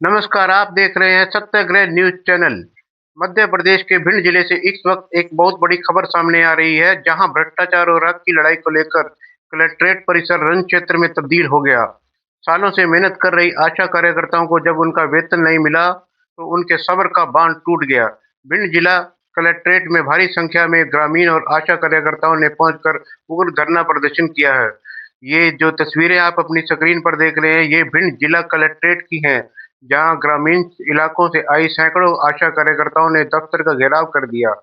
नमस्कार, आप देख रहे हैं सत्याग्रह न्यूज चैनल। मध्य प्रदेश के भिंड जिले से इस वक्त एक बहुत बड़ी खबर सामने आ रही है, जहां भ्रष्टाचार और हक की लड़ाई को लेकर कलेक्ट्रेट परिसर रण क्षेत्र में तब्दील हो गया। सालों से मेहनत कर रही आशा कार्यकर्ताओं को जब उनका वेतन नहीं मिला, तो उनके सब्र का बांध टूट गया। भिंड जिला कलेक्ट्रेट में भारी संख्या में ग्रामीण और आशा कार्यकर्ताओं ने पहुंचकर उग्र धरना प्रदर्शन किया है। ये जो तस्वीरें आप अपनी स्क्रीन पर देख रहे हैं, ये भिंड जिला कलेक्ट्रेट की हैं, जहां ग्रामीण इलाकों से आई सैकड़ों आशा कार्यकर्ताओं ने दफ्तर का घेराव कर दिया।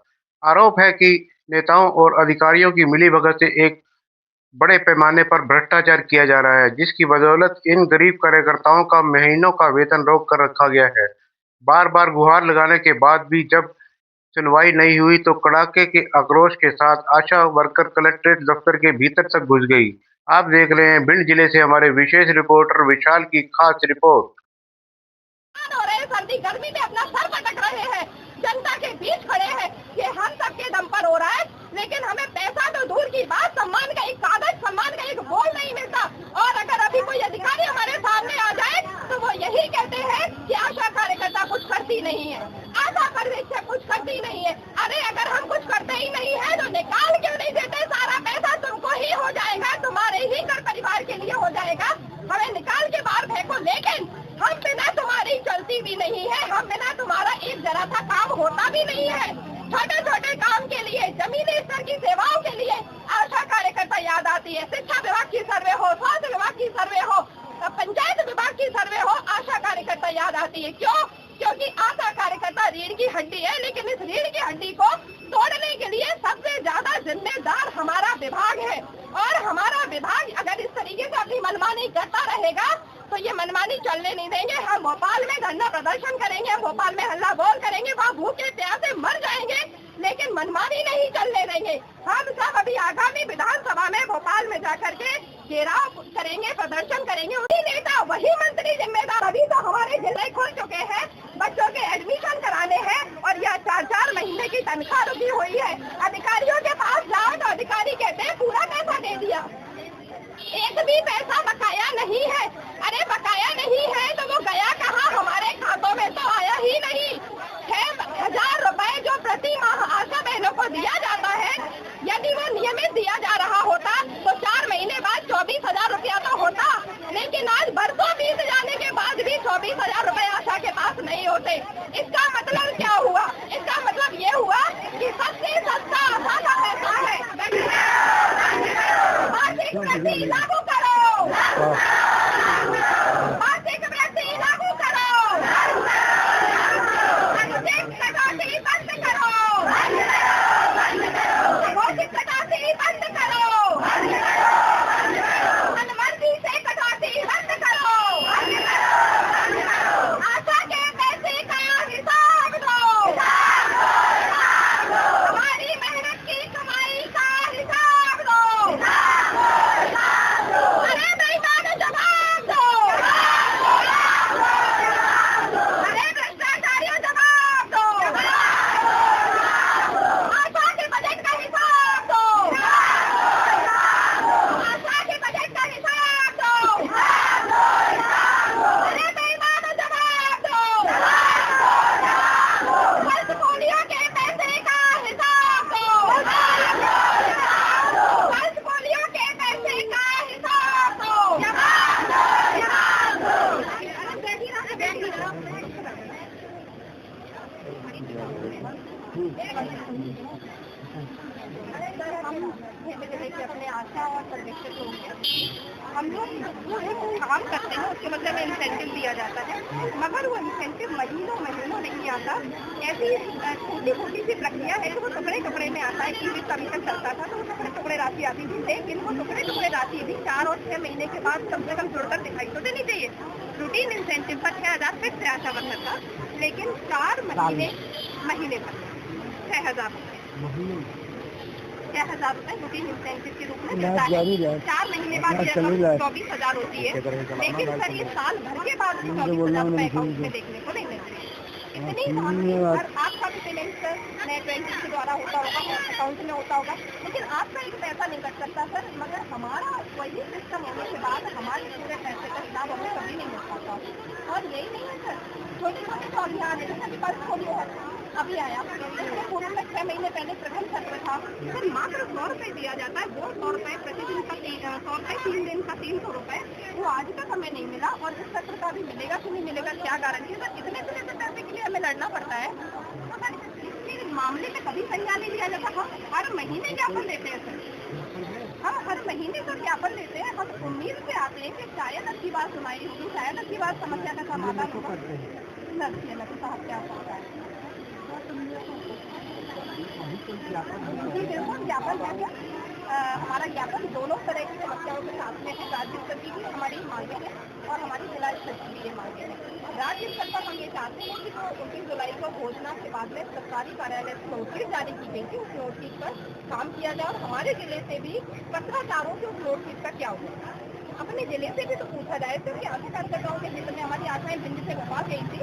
आरोप है कि नेताओं और अधिकारियों की मिलीभगत से एक बड़े पैमाने पर भ्रष्टाचार किया जा रहा है, जिसकी बदौलत इन गरीब कार्यकर्ताओं का महीनों का वेतन रोक कर रखा गया है। बार बार गुहार लगाने के बाद भी जब सुनवाई नहीं हुई, तो कड़ाके के आक्रोश के साथ आशा वर्कर कलेक्ट्रेट दफ्तर के भीतर तक घुस गई। आप देख रहे हैं भिंड जिले से हमारे विशेष रिपोर्टर विशाल की खास रिपोर्ट। हो रहे हैं, सर्दी गर्मी में अपना सर पटक रहे हैं, जनता के बीच खड़े हैं। ये हम सबके दम पर हो रहा है, लेकिन हमें पैसा तो दूर की बात, सम्मान का एक कागज, सम्मान का एक बोल नहीं मिलता। और अगर अभी कोई अधिकारी हमारे सामने आ जाए तो वो यही कहते हैं कि आशा कार्यकर्ता कुछ करती नहीं है, आशा पर्यवेक्षक कुछ करती नहीं है। अरे अगर हम कुछ करते ही नहीं है तो निकाल क्यों नहीं देते? सारा पैसा तुमको ही हो जाएगा, तुम्हारे ही घर परिवार के लिए हो जाएगा। हमें निकाल के बाहर फेंको, लेकिन हम बिना तुम्हारी चलती भी नहीं है, हम बिना तुम्हारा एक जरा सा काम होता भी नहीं है। छोटे छोटे काम के लिए, जमीनी स्तर की सेवाओं के लिए आशा कार्यकर्ता याद आती है। शिक्षा विभाग की सर्वे हो, स्वास्थ्य विभाग की सर्वे हो, पंचायत विभाग की सर्वे हो, आशा कार्यकर्ता याद आती है। क्यों? क्योंकि आशा कार्यकर्ता रीढ़ की हड्डी है, लेकिन इस रीढ़ की हड्डी को तोड़ने के लिए सबसे ज्यादा जिम्मेदार हमारा विभाग है। और हमारा विभाग अगर इस तरीके से अपनी मनमानी करता रहेगा तो ये मनमानी चलने नहीं देंगे। हम भोपाल में धरना प्रदर्शन करेंगे, हम भोपाल में हल्ला बोल करेंगे, वहाँ भूखे प्यासे मर जाएंगे, लेकिन मनमानी नहीं चलने देंगे। हम सब अभी आगामी विधानसभा में भोपाल में जाकर के घेराव करेंगे, प्रदर्शन करेंगे। वही नेता, वही मंत्री जिम्मेदार। अभी तो हमारे जिले खुल चुके हैं, बच्चों के एडमिशन कराने हैं, और यह 4-4 महीने की तनख्वाह रुकी हुई है। अधिकारियों के पास जाओ तो अधिकारी कहते हैं पूरा पैसा दे दिया, एक भी पैसा बकाया नहीं है। अरे बकाया नहीं है तो वो गया कहाँ? हमारे खातों में तो आया ही नहीं। 6,000 रुपए जो प्रति माह आशा बहनों को दिया जाता है, यदि वो नियमित दिया जा रहा होता तो 4 महीने बाद 24,000 रुपया तो होता, लेकिन आज बरसों बीत जाने के बाद भी 24,000 रुपए आशा के पास नहीं होते। इसका मतलब क्या हुआ? इसका मतलब ये हुआ कि सबसे सस्ता आशा का पैसा है। मासिक वृद्धि लागू करो, मासिक वृद्धि लागू करो, अनुचित कटौती बंद करो, घोषित कटौती बंद करो, मनमर्जी से कटौती बंद करो, आशा के पैसे का हिसाब दो, हमारी मेहनत की कमाई का हिसाब दो। अरे बेईमान जवाब दो, अरे भ्रष्टाचारियों जवाब दो, आशा के बजट का हिसाब दो, आशा के बजट का हिसाब दो, अरे बेईमान जवाब दो, पल्स पोलियो के पैसे का हिसाब दो, पल्स पोलियो के पैसे का हिसाब दो। अपने आशा और सर्वेक्षण हम लोग जो काम करते हैं उसके बदले में इंसेंटिव दिया जाता है, मगर वो इंसेंटिव महीनों नहीं आता। ऐसी छोटी छोटी सी प्रक्रिया है, तो वो टुकड़े टुकड़े में आता है कि अभी तक चलता था तो वो टुकड़े टुकड़े राशि आती थी, लेकिन वो टुकड़े टुकड़े राशि भी 4 और 6 महीने के बाद कम से कम जुड़कर दिखाई तो देनी चाहिए। रूटीन इंसेंटिव पर 6,000 फिक्स है आशा वर्कर का, लेकिन 4 महीने पर 6,000 रुपए 6,000 रुपए रूटीन इंसेंटिव के रूप में मिलता है। 4 महीने बाद 24,000 होती है, लेकिन सर ये साल भर के बाद 24,000 रुपए अकाउंट में देखने को नहीं मिलते। इतनी आपका भी पेमेंट नेट बैंकिंग के द्वारा होता होगा, अकाउंट में होता होगा, लेकिन आपका एक पैसा नहीं कट सकता सर, मगर हमारा वही सिस्टम होने के बाद हमारे पूरे पैसे का हिसाब हमें कभी नहीं मिल पाता। और यही नहीं है सर, छोटे छोटे तो अभियान है, जैसे पल्स पोलियो है, अभी आया, इसके पूर्व में 6 महीने पहले प्रथम सत्र था, सर मात्र 100 रुपए दिया जाता है, वो 100 रुपए प्रतिदिन का 100 रुपए 3 दिन का 300 रुपए, वो आज तक हमें नहीं मिला। और इस सत्र का भी मिलेगा कि नहीं मिलेगा, क्या गारंटी है सर? इतने पैसे के लिए हमें लड़ना पड़ता है। तो सर इसके मामले में कभी संज्ञान नहीं लिया जाता। हम हर महीने ज्ञापन देते हैं सर, हम हर महीने तो ज्ञापन देते हैं। हम उम्मीद से आते हैं कि शायद अच्छी बात सुनाई होगी, शायद अच्छी बात समस्या का समाधान होगा। नक्की साहब क्या होता है जी, बिल्कुल ज्ञापन है क्या? हमारा ज्ञापन दोनों तरह की समस्याओं के साथ में है। राज्य स्तर की भी हमारी मांगे हैं और हमारी जिला स्तर की भी ये मांगे हैं। राज्य स्तर पर हम ये चाहते हैं कि जो 29 जुलाई को घोषणा के बाद में सरकारी कार्यालय से नोटिस जारी की गई थी, उस नोटिस पर काम किया जाए। और हमारे जिले से भी पत्रकारों के उस नोटिस का क्या हुआ, अपने जिले से भी तो पूछा जाए। क्योंकि आशा कार्यकर्ताओं के जिले में हमारी आशाएं भिंड से भोपाल गई थी,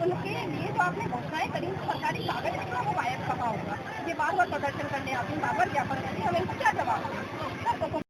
उनके लिए जो आपने घोषणाएं करी सरकारी कागज का वो गायब कहाँ होगा। ये बार बार प्रदर्शन करने आते हैं, बार बार ज्ञापन करते हैं, हमें इनका क्या जवाब है?